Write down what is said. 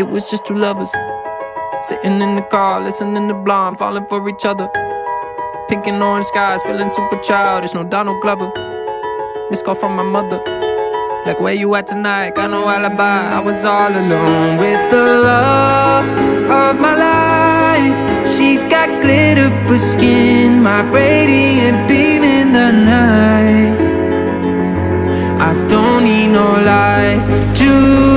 It was just two lovers sitting in the car, listening to Blonde, falling for each other. Pink and orange skies, feeling super childish. No Donald Glover. Missed call from my mother, like, where you at tonight? Got no alibi. I was all alone with the love of my life. She's got glitter for skin, my radiant beam in the night. I don't need no light to